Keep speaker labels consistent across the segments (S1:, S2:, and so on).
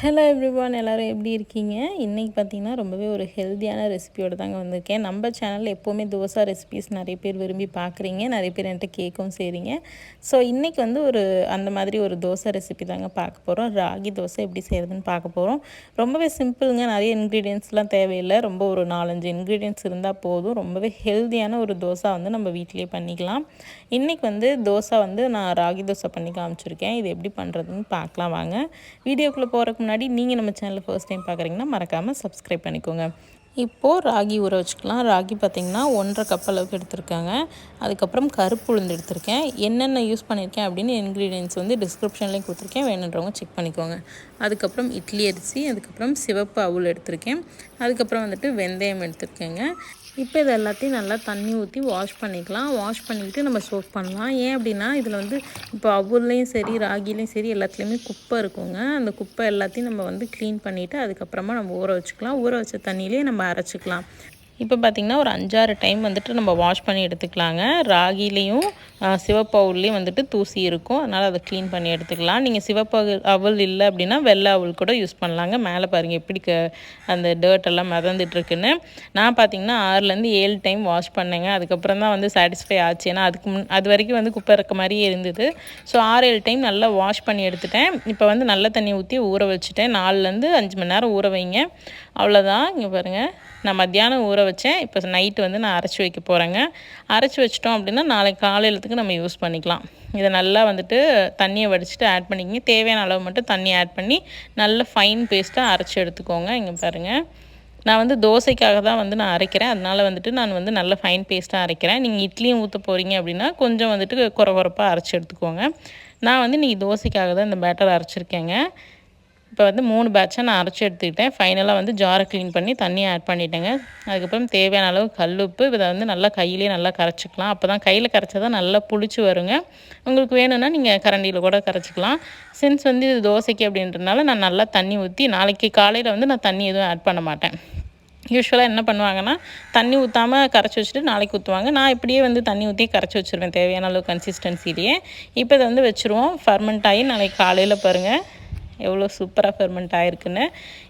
S1: Hello everyone, எல்லோரும் எப்படி இருக்கீங்க? இன்றைக்கி பார்த்தீங்கன்னா ரொம்பவே ஒரு ஹெல்த்தியான ரெசிபியோடு தாங்க வந்திருக்கேன். நம்ம சேனலில் எப்போவுமே தோசை ரெசிபிஸ் நிறைய பேர் விரும்பி பார்க்குறீங்க, நிறைய பேர் என்கிட்ட கேட்கவும் செய்கிறீங்க. ஸோ இன்றைக்கி வந்து அந்த மாதிரி ஒரு தோசை ரெசிபி தாங்க பார்க்க போகிறோம். ராகி தோசை எப்படி செய்கிறதுன்னு பார்க்க போகிறோம். ரொம்பவே சிம்பிளுங்க, நிறைய இன்க்ரீடியன்ட்ஸ்லாம் தேவையில்லை. ரொம்ப ஒரு 4-5 இன்க்ரீடியன்ட்ஸ் இருந்தால் போதும். ரொம்பவே ஹெல்த்தியான ஒரு தோசை வந்து நம்ம வீட்டிலே பண்ணிக்கலாம். இன்றைக்கி வந்து தோசை வந்து நான் ராகி தோசை பண்ணி காமிச்சிருக்கேன். இது எப்படி பண்ணுறதுன்னு பார்க்கலாம் வாங்க. வீடியோக்குள்ளே போகிறதுக்கு முன்னாடி நீங்கள் நம்ம சேனலில் ஃபர்ஸ்ட் டைம் பார்க்குறீங்கன்னா மறக்காமல் சப்ஸ்கிரைப் பண்ணிக்கோங்க. இப்போது ராகி ஊற வச்சுக்கலாம். ராகி பார்த்திங்கன்னா 1.5 கப் அளவுக்கு எடுத்திருக்காங்க. அதுக்கப்புறம் கருப்பு உளுந்து எடுத்திருக்கேன். என்னென்ன யூஸ் பண்ணியிருக்கேன் அப்படின்னு இன்க்ரீடியன்ட்ஸ் வந்து டிஸ்கிரிப்ஷன்லேயும் கொடுத்துருக்கேன், வேணுன்றவங்க செக் பண்ணிக்கோங்க. அதுக்கப்புறம் இட்லி அரிசி, அதுக்கப்புறம் சிவப்பு அவுல் எடுத்திருக்கேன். அதுக்கப்புறம் வந்துட்டு வெந்தயம் எடுத்திருக்கேங்க. இப்போ இது எல்லாத்தையும் நல்லா தண்ணி ஊற்றி வாஷ் பண்ணிக்கலாம். வாஷ் பண்ணிக்கிட்டு நம்ம சோக் பண்ணலாம். ஏன் அப்படின்னா இதில் வந்து இப்போ அவுல்லையும் சரி ராகிலையும் சரி எல்லாத்துலேயுமே குப்பை இருக்குங்க. அந்த குப்பை எல்லாத்தையும் நம்ம வந்து க்ளீன் பண்ணிவிட்டு அதுக்கப்புறமா நம்ம ஊற வச்சுக்கலாம். ஊற வச்ச தண்ணியிலே நம்ம அரைச்சிக்கலாம். இப்போ பார்த்திங்கன்னா ஒரு 5-6 டைம் வந்துட்டு நம்ம வாஷ் பண்ணி எடுத்துக்கலாங்க. ராகிலையும் சிவப்பு அவுல்லையும் வந்துட்டு தூசி இருக்கும், அதனால் அதை க்ளீன் பண்ணி எடுத்துக்கலாம். நீங்கள் சிவப்பு அவுல் இல்லை அப்படின்னா வெள்ளை அவுல் கூட யூஸ் பண்ணலாங்க. மேலே பாருங்கள் எப்படி அந்த டர்ட் எல்லாம் மிதந்துட்டுருக்குன்னு. நான் பார்த்திங்கன்னா 6-7 டைம் வாஷ் பண்ணேங்க. அதுக்கப்புறம் தான் வந்து சாட்டிஸ்ஃபை ஆச்சு. ஏன்னா அது வரைக்கும் வந்து குப்பை இருக்க மாதிரியே இருந்தது. ஸோ 6-7 டைம் நல்லா வாஷ் பண்ணி எடுத்துட்டேன். இப்போ வந்து நல்ல தண்ணி ஊற்றி ஊற வச்சுட்டேன். 4-5 மணி நேரம் ஊற வைங்க, அவ்வளோதான். இங்கே பாருங்கள், நான் மத்தியானம் ஊற வச்சேன். இப்போ நைட்டு வந்து நான் அரைச்சி வைக்க போகிறேங்க. அரைச்சி வச்சிட்டோம் அப்படின்னா நாளைக்கு காலையிலத்துக்கு நம்ம யூஸ் பண்ணிக்கலாம். இதை நல்லா வந்துட்டு தண்ணியை வடிச்சிட்டு ஆட் பண்ணிக்கிங்க. தேவையான அளவு மட்டும் தண்ணி ஆட் பண்ணி நல்ல ஃபைன் பேஸ்ட்டாக அரைச்சி எடுத்துக்கோங்க. இங்கே பாருங்கள், நான் வந்து தோசைக்காக தான் வந்து நான் அரைக்கிறேன். அதனால் வந்துட்டு நான் வந்து நல்ல ஃபைன் பேஸ்ட்டாக அரைக்கிறேன். நீங்கள் இட்லியும் ஊற்ற போகிறீங்க அப்படின்னா கொஞ்சம் வந்துட்டு குறப்பாக அரைச்சி எடுத்துக்கோங்க. நான் வந்து இன்றைக்கி தோசைக்காக தான் இந்த பேட்டர் அரைச்சிருக்கேங்க. இப்போ வந்து 3 பேட்சாக நான் அரைச்சி எடுத்துக்கிட்டேன். ஃபைனலாக வந்து ஜாரை க்ளீன் பண்ணி தண்ணியை ஆட் பண்ணிட்டேங்க. அதுக்கப்புறம் தேவையான அளவு கல்லுப்பு. இதை வந்து நல்லா கையிலே நல்லா கரைச்சிக்கலாம். அப்போ தான் கையில் கரைச்சா தான் நல்லா புளிச்சு வருங்க. உங்களுக்கு வேணும்னா நீங்கள் கரண்டியில் கூட கரைச்சிக்கலாம். சின்ஸ் வந்து இது தோசைக்கு அப்படின்றதுனால நான் நல்லா தண்ணி ஊற்றி, நாளைக்கு காலையில் வந்து நான் தண்ணி எதுவும் ஆட் பண்ண மாட்டேன். யூஸ்வலாக என்ன பண்ணுவாங்கன்னா தண்ணி ஊற்றாமல் கரைச்சி வச்சுட்டு நாளைக்கு ஊற்றுவாங்க. நான் இப்படியே வந்து தண்ணி ஊற்றி கரைச்சி வச்சுருவேன் தேவையான அளவு கன்சிஸ்டன்சிலேயே. இப்போ இதை வந்து வச்சுருவோம். ஃபர்மெண்ட் ஆகி நாளைக்கு காலையில் பாருங்கள் எவ்வளோ சூப்பராக ஃபெர்மெண்ட் ஆகிருக்குன்னு.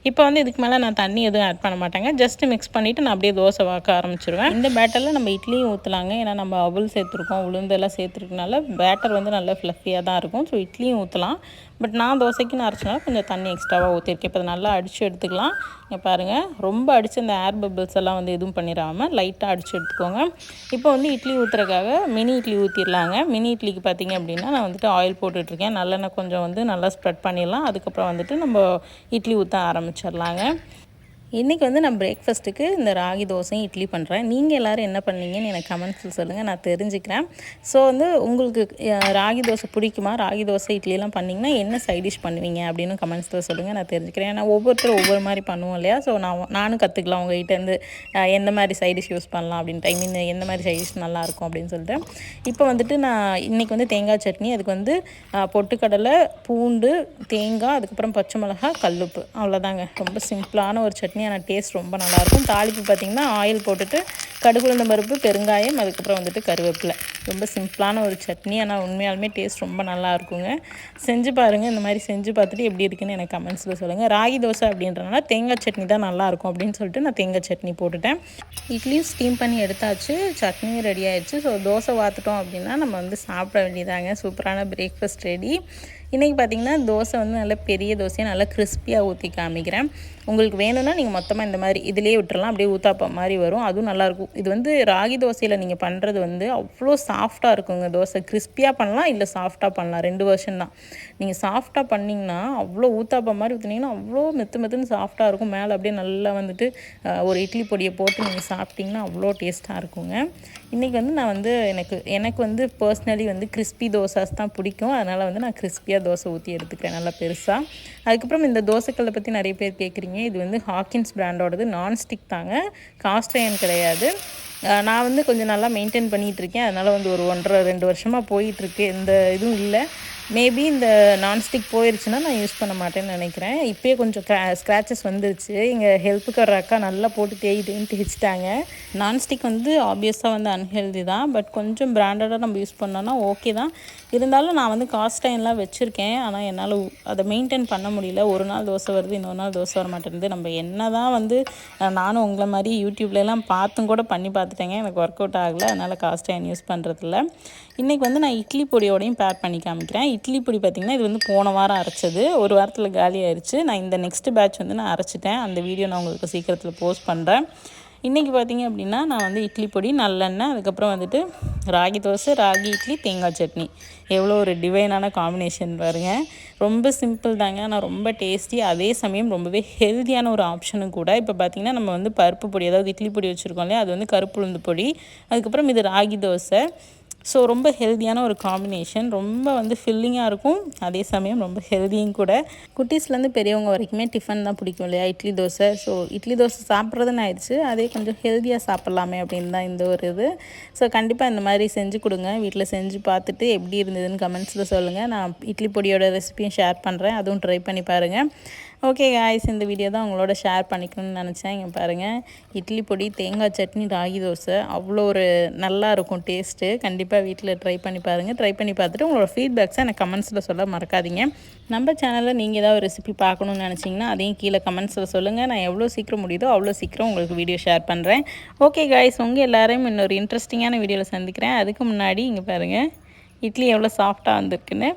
S1: இப்போ வந்து இதுக்கு மேலே நான் தண்ணி எதுவும் ஆட் பண்ண மாட்டேங்க. ஜஸ்ட்டு மிக்ஸ் பண்ணிவிட்டு நான் அப்படியே தோசை வாக்க ஆரம்பிச்சிருவேன். இந்த பேட்டரில் நம்ம இட்லியும் ஊற்றலாங்க. ஏன்னா நம்ம அவுல் சேர்த்துருக்கோம், உளுந்தெல்லாம் சேர்த்துருக்கனால பேட்டர் வந்து நல்லா ஃப்ளஃபியாக தான் இருக்கும். ஸோ இட்லியும் ஊற்றலாம். பட் நான் தோசைக்குன்னு அரைச்சினால கொஞ்சம் தண்ணி எக்ஸ்ட்ராவாக ஊற்றிருக்கேன். இப்போ நல்லா அடித்து எடுத்துக்கலாம். இங்கே பாருங்கள், ரொம்ப அடித்து அந்த ஏர் பபிள்ஸ் எல்லாம் வந்து எதுவும் பண்ணிடாமல் லைட்டாக அடித்து எடுத்துக்கோங்க. இப்போ வந்து இட்லி ஊற்றுறதுக்காக மினி இட்லி ஊற்றிடலாங்க. மினி இட்லிக்கு பார்த்திங்க அப்படின்னா நான் வந்துட்டு ஆயில் போட்டுட்ருக்கேன். நல்லெண்ணெய் கொஞ்சம் வந்து நல்லா ஸ்ப்ரெட் பண்ணிடலாம். அதுக்கப்புறம் வந்துட்டு நம்ம இட்லி ஊற்ற ஆரம்பிச்சிடலாங்க. இன்றைக்கி வந்து நான் பிரேக்ஃபாஸ்ட்டுக்கு இந்த ராகி தோசையும் இட்லி பண்ணுறேன். நீங்கள் எல்லோரும் என்ன பண்ணீங்கன்னு எனக்கு கமெண்ட்ஸில் சொல்லுங்கள், நான் தெரிஞ்சுக்கிறேன். ஸோ வந்து உங்களுக்கு ராகி தோசை பிடிக்குமா? ராகி தோசை இட்லிலாம் பண்ணிங்கன்னா என்ன சைட் டிஷ் பண்ணுவீங்க அப்படின்னு கமெண்ட்ஸில் சொல்லுங்கள், நான் தெரிஞ்சுக்கிறேன். ஏன்னா ஒவ்வொருத்தரும் ஒவ்வொரு மாதிரி பண்ணுவோம் இல்லையா? ஸோ நானும் கற்றுக்கலாம் உங்கள்கிட்டேருந்து எந்த மாதிரி சைட் டிஷ் யூஸ் பண்ணலாம் அப்படின்ட்டு, ஐ மீன் எந்த மாதிரி சைட் டிஷ் நல்லாயிருக்கும் அப்படின்னு சொல்லிட்டு. இப்போ வந்துட்டு நான் இன்றைக்கி வந்து தேங்காய் சட்னி, அதுக்கு வந்து பொட்டுக்கடலை, பூண்டு, தேங்காய், அதுக்கப்புறம் பச்சை மிளகா, கல்லுப்பு, அவ்வளோதாங்க. ரொம்ப சிம்பிளான ஒரு சட்னி. ஆனால் டேஸ்ட் ரொம்ப நல்லாயிருக்கும். தாளிப்பு பார்த்திங்கன்னா ஆயில் போட்டுட்டு கடுகு உளுந்தம் பருப்பு, பெருங்காயம், அதுக்கப்புறம் வந்துட்டு கருவேப்பிலை. ரொம்ப சிம்பிளான ஒரு சட்னி. ஆனால் உண்மையாலுமே டேஸ்ட் ரொம்ப நல்லா இருக்குங்க. செஞ்சு பாருங்கள். இந்த மாதிரி செஞ்சு பார்த்துட்டு எப்படி இருக்குன்னு எனக்கு கமெண்ட்ஸில் சொல்லுங்கள். ராகி தோசை அப்படின்றனால தேங்காய் சட்னி தான் நல்லாயிருக்கும் அப்படின்னு சொல்லிட்டு நான் தேங்காய் சட்னி போட்டுட்டேன். இட்லியும் ஸ்டீம் பண்ணி எடுத்தாச்சு, சட்னியும் ரெடி ஆகிடுச்சு. ஸோ தோசை வாத்துட்டோம் அப்படின்னா நம்ம வந்து சாப்பிட வேண்டியதாங்க. சூப்பரான பிரேக்ஃபாஸ்ட் ரெடி. இன்றைக்கி பார்த்திங்கன்னா தோசை வந்து நல்ல பெரிய தோசையை நல்லா கிறிஸ்பியாக ஊற்றி காமிக்கிறேன். உங்களுக்கு வேணும்னா நீங்கள் மொத்தமாக இந்த மாதிரி இதிலே விட்டுறலாம், அப்படியே ஊத்தாப்பம் மாதிரி வரும், அதுவும் நல்லாயிருக்கும். இது வந்து ராகி தோசையில் நீங்கள் பண்ணுறது வந்து அவ்வளோ சாஃப்டாக இருக்குங்க. தோசை கிறிஸ்பியாக பண்ணலாம், இல்லை சாஃப்டாக பண்ணலாம், 2 வெர்ஷன் தான். நீங்கள் சாஃப்டாக பண்ணிங்கன்னா அவ்வளோ ஊத்தாப்பம் மாதிரி ஊற்றுனீங்கன்னா அவ்வளோ மெத்துன்னு சாஃப்டாக இருக்கும். மேலே அப்படியே நல்லா வந்துட்டு ஒரு இட்லி பொடியை போட்டு நீங்கள் சாப்பிட்டிங்கன்னா அவ்வளோ டேஸ்ட்டாக இருக்குங்க. இன்றைக்கி வந்து நான் வந்து எனக்கு வந்து பர்சனலி வந்து கிறிஸ்பி தோசாஸ் தான் பிடிக்கும். அதனால் வந்து நான் கிறிஸ்பியாக தோசை ஊற்றி எடுத்துக்கிறேன் நல்லா பெருசாக. அதுக்கப்புறம் இந்த தோசைக்கல்லை பற்றி நிறைய பேர் கேட்குறீங்க. இது வந்து ஹாக்கின்ஸ் பிராண்டோடது, நான்ஸ்டிக் தாங்க, காஸ்ட் அயர்ன் கிடையாது. நான் வந்து கொஞ்சம் நல்லா மெயின்டைன் பண்ணிகிட்ருக்கேன். அதனால் வந்து ஒரு 1.5-2 வருஷமாக போயிட்டுருக்கு, எந்த இதுவும் இல்லை. மேபி இந்த நான்ஸ்டிக் போயிடுச்சுன்னா நான் யூஸ் பண்ண மாட்டேன்னு நினைக்கிறேன். இப்போயே கொஞ்சம் ஸ்க்ராச்சஸ் வந்துருச்சு. எங்கள் ஹெல்ப்புக்கு ஒரு அக்கா நல்லா போட்டு தேய்ச்சிட்டாங்க. நான்ஸ்டிக் வந்து ஆப்வியஸாக வந்து அன்ஹெல்தி தான். பட் கொஞ்சம் பிராண்டடாக நம்ம யூஸ் பண்ணோன்னா ஓகே தான். இருந்தாலும் நான் வந்து காஸ்ட் அயர்ன்லாம் வச்சுருக்கேன். ஆனால் என்னால் அதை மெயின்டைன் பண்ண முடியல. ஒரு நாள் தோசை வருது, இன்னொரு நாள் தோசை வர மாட்டேங்குது. நம்ம என்ன தான் வந்து நானும் உங்களை மாதிரி யூடியூப்லலாம் பார்த்தும் கூட பண்ணி பார்த்துட்டேங்க. எனக்கு ஒர்க் அவுட் ஆகலை. அதனால் காஸ்ட் அயர்ன் யூஸ் பண்ணுறதில்ல. இன்றைக்கி வந்து நான் இட்லி பொடியோடையும் பேர் பண்ணி காமிக்கிறேன். இட்லி பொடி பார்த்திங்கன்னா இது வந்து போன வாரம் அரைச்சது. ஒரு வாரத்தில் காலி ஆயிடுச்சு. நான் இந்த நெக்ஸ்ட் பேட்ச் வந்து நான் அரைச்சிட்டேன். அந்த வீடியோ நான் உங்களுக்கு சீக்கிரத்தில் போஸ்ட் பண்ணுறேன். இன்றைக்கி பார்த்திங்க அப்படின்னா நான் வந்து இட்லி பொடி, நல்லெண்ணெய், அதுக்கப்புறம் வந்துட்டு ராகி தோசை, ராகி இட்லி, தேங்காய் சட்னி. எவ்வளோ ஒரு டிவைனான காம்பினேஷன் பாருங்கள். ரொம்ப சிம்பிள் தாங்க, ஆனால் ரொம்ப டேஸ்டி. அதே சமயம் ரொம்பவே ஹெல்த்தியான ஒரு ஆப்ஷனும் கூட. இப்போ பார்த்திங்கன்னா நம்ம வந்து பருப்பு பொடி, அதாவது இட்லி பொடி வச்சுருக்கோம் இல்லையா, அது வந்து கருப்பு உளுந்து பொடி. அதுக்கப்புறம் இது ராகி தோசை. ஸோ ரொம்ப ஹெல்த்தியான ஒரு காம்பினேஷன். ரொம்ப வந்து ஃபில்லிங்காக இருக்கும், அதே சமயம் ரொம்ப ஹெல்த்தியும் கூட. குட்டீஸ்லேருந்து பெரியவங்க வரைக்குமே டிஃபன் தான் பிடிக்கும் இல்லையா, இட்லி தோசை. ஸோ இட்லி தோசை சாப்பிட்றதுன்னு ஆயிடுச்சு, அதே கொஞ்சம் ஹெல்த்தியாக சாப்பிட்லாமே அப்படின்னு தான் இந்த ஒரு இது. ஸோ கண்டிப்பாக இந்த மாதிரி செஞ்சு கொடுங்க. வீட்டில் செஞ்சு பார்த்துட்டு எப்படி இருந்ததுன்னு கமெண்ட்ஸில் சொல்லுங்கள். நான் இட்லி பொடியோட ரெசிபியும் ஷேர் பண்ணுறேன், அதுவும் ட்ரை பண்ணி பாருங்கள். ஓகே காய்ஸ், இந்த வீடியோ தான் உங்களோட ஷேர் பண்ணிக்கணும்னு நினச்சேன். இங்கே பாருங்கள், இட்லி பொடி, தேங்காய் சட்னி, ராகி தோசை அவ்வளோ ஒரு நல்லா இருக்கும் டேஸ்ட்டு. கண்டிப்பாக வீட்டில் ட்ரை பண்ணி பாருங்கள். ட்ரை பண்ணி பார்த்துட்டு உங்களோட ஃபீட்பேக்ஸை எனக்கு கமெண்ட்ஸில் சொல்ல மறக்காதீங்க. நம்ம சேனலில் நீங்கள் ஏதாவது ஒரு ரெசிபி பார்க்கணுன்னு நினச்சிங்கன்னா அதையும் கீழே கமெண்ட்ஸில் சொல்லுங்கள். நான் எவ்வளோ சீக்கிரம் முடியுதோ அவ்வளோ சீக்கிரம் உங்களுக்கு வீடியோ ஷேர் பண்ணுறேன். ஓகே காய்ஸ், உங்கள் எல்லாரையும் இன்னொரு இன்ட்ரெஸ்டிங்கான வீடியோவில் சந்திக்கிறேன். அதுக்கு முன்னாடி இங்கே பாருங்கள், இட்லி எவ்வளோ சாஃப்டாக வந்திருக்குன்னு.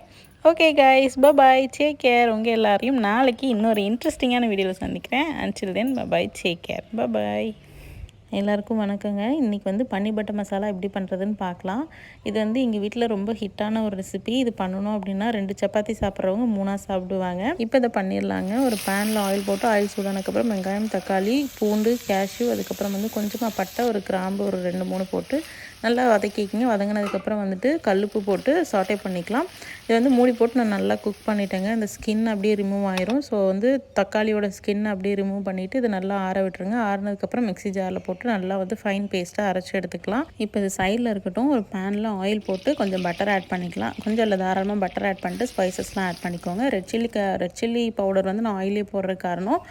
S1: ஓகே கைஸ், பாய், டேக் கேர். உங்கள் எல்லாரையும் நாளைக்கு இன்னொரு இன்ட்ரெஸ்டிங்கான வீடியோவில் சந்திக்கிறேன். அன்டில் தென் பாய், டேக் கேர், பாய். எல்லாருக்கும் வணக்கங்க. இன்றைக்கி வந்து பன்னீர் பட்டர் மசாலா எப்படி பண்ணுறதுன்னு பார்க்கலாம். இது வந்து எங்கள் வீட்டில் ரொம்ப ஹிட்டான ஒரு ரெசிபி. இது பண்ணணும் அப்படின்னா 2 சப்பாத்தி சாப்பிட்றவங்க 3 சாப்பிடுவாங்க. இப்போ இதை பண்ணிடலாங்க. ஒரு பேனில் ஆயில் போட்டு, ஆயில் சூடானதுக்கப்புறம் வெங்காயம், தக்காளி, பூண்டு, கேஷ்யூ, அதுக்கப்புறம் வந்து கொஞ்சமாக பட்டை, ஒரு கிராம்பு ஒரு 2-3 போட்டு நல்லா வதக்கிக்கிங்க. வதங்கினதுக்கப்புறம் வந்துட்டு கல்லுப்பு போட்டு சாட்டே பண்ணிக்கலாம். இதை வந்து மூடி போட்டு நான் நல்லா குக் பண்ணிட்டேங்க. இந்த ஸ்கின் அப்படியே ரிமூவ் ஆயிரும். ஸோ வந்து தக்காளியோட ஸ்கின் அப்படியே ரிமூவ் பண்ணிவிட்டு இதை நல்லா ஆற விட்டுருங்க. ஆறினதுக்கப்புறம் மிக்ஸி ஜாரில் போட்டு நல்லா வந்து ஃபைன் பேஸ்ட்டாக அரைச்சி எடுத்துக்கலாம். இப்போ இது சைடில் இருக்கட்டும். ஒரு பேனில் ஆயில் போட்டு கொஞ்சம் பட்டர் ஆட் பண்ணிக்கலாம். கொஞ்சம் இல்லை, தாராளமாக பட்டர் ஆட் பண்ணிட்டு ஸ்பைசஸ்லாம் ஆட் பண்ணிக்கோங்க. ரெட் சில்லி பவுடர் வந்து நான் ஆயிலே போடுற காரணம்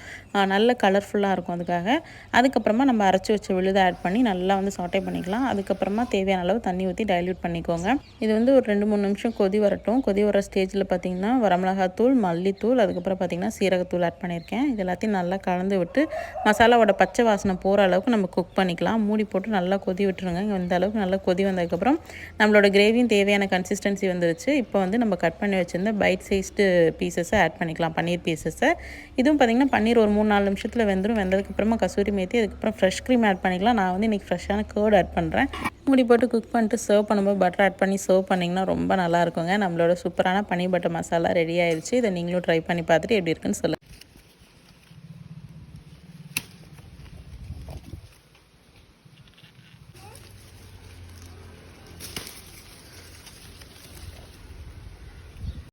S1: நல்ல கலர்ஃபுல்லாக இருக்கும் அதுக்காக. அதுக்கப்புறமா நம்ம அரைச்சி வச்ச விழுதை ஆட் பண்ணி நல்லா வந்து சாட்டே பண்ணிக்கலாம். அதுக்கப்புறமா தேவையான அளவு தண்ணி ஊற்றி டைல்யூட் பண்ணிக்கோங்க. இது வந்து ஒரு 2-3 நிமிஷம் கொதி வரட்டும். கொதி வர ஸ்டேஜில் பார்த்திங்கன்னா வரமிளகாத்தூள், மல்லித்தூள், அதுக்கப்புறம் பார்த்திங்கன்னா சீரகத்தூள் ஆட் பண்ணியிருக்கேன். இது எல்லாத்தையும் நல்லா கலந்து விட்டு மசாலாவோட பச்சை வாசனை போகிற அளவுக்கு நம்ம குக் பண்ணிக்கலாம். மூடி போட்டு நல்லா கொதி விட்டுருங்க. இந்த அளவுக்கு நல்லா கொதி வந்ததுக்கப்புறம் நம்மளோட கிரேவியும் தேவையான கன்சிஸ்டன்சி வந்துருச்சு. இப்போ வந்து நம்ம கட் பண்ணி வச்சுருந்த பைட் சைஸ்டு பீசஸை ஆட் பண்ணிக்கலாம், பன்னீர் பீசஸை. இதுவும் பார்த்திங்கன்னா பன்னீர் ஒரு 3-4 நிமிஷத்தில் வெந்துடும். வெந்ததுக்கப்புறமா கசூரி மேத்தி, அதுக்கப்புறம் ஃப்ரெஷ் க்ரீம் ஆட் பண்ணிக்கலாம். நான் வந்து இன்றைக்கி ஃப்ரெஷ்ஷான கர்ட் ஆட் பண்ணுறேன். மூடி போட்டு குக் பண்ணிட்டு சர்வ் பண்ணும்போது பட்டர் ஆட் பண்ணி சர்வ் பண்ணிங்கன்னா ரொம்ப நல்லாயிருக்குங்க. நம்மளோட சூப்பரான பன்னீர் பட்டர் மசாலா ரெடி ஆயிடுச்சு. இதை நீங்களும் ட்ரை பண்ணி பார்த்துட்டு எப்படி இருக்குன்னு சொல்லுங்கள்.